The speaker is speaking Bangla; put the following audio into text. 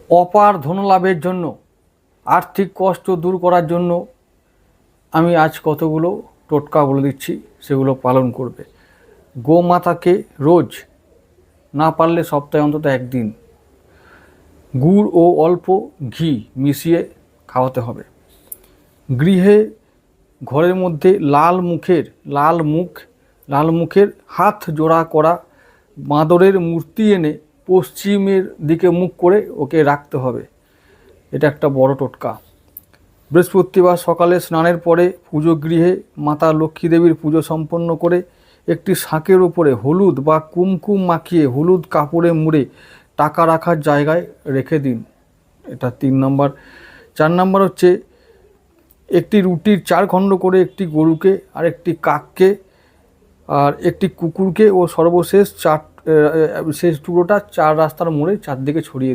অপার ধনলাভের জন্য, আর্থিক কষ্ট দূর করার জন্য আমি আজ কতগুলো টোটকা বলে দিচ্ছি, সেগুলো পালন করবে। গোমাতাকে রোজ, না পারলে সপ্তাহে অন্তত একদিন, গুড় ও অল্প ঘি মিশিয়ে খাওয়াতে হবে। গৃহে, ঘরের মধ্যে লাল মুখের হাত জোড়া করা বাঁদরের মূর্তি এনে পশ্চিমের দিকে মুখ করে ওকে রাখতে হবে। এটা একটা বড় টোটকা। বৃহস্পতিবার সকালে স্নানের পরে পুজো গৃহে মাতা লক্ষ্মী দেবীর পুজো সম্পন্ন করে একটি শাঁখের উপরে হলুদ বা কুমকুম মাখিয়ে হলুদ কাপড়ে মুড়ে টাকা রাখার জায়গায় রেখে দিন। এটা 3 নম্বর। 4 নম্বর হচ্ছে একটি রুটির 4 খণ্ড করে একটি গরুকে, আর একটি কাককে, আর একটি কুকুরকে ও সর্বশেষ শেষ টুকরোটা 4 রাস্তার মোড়ে চারদিকে ছড়িয়ে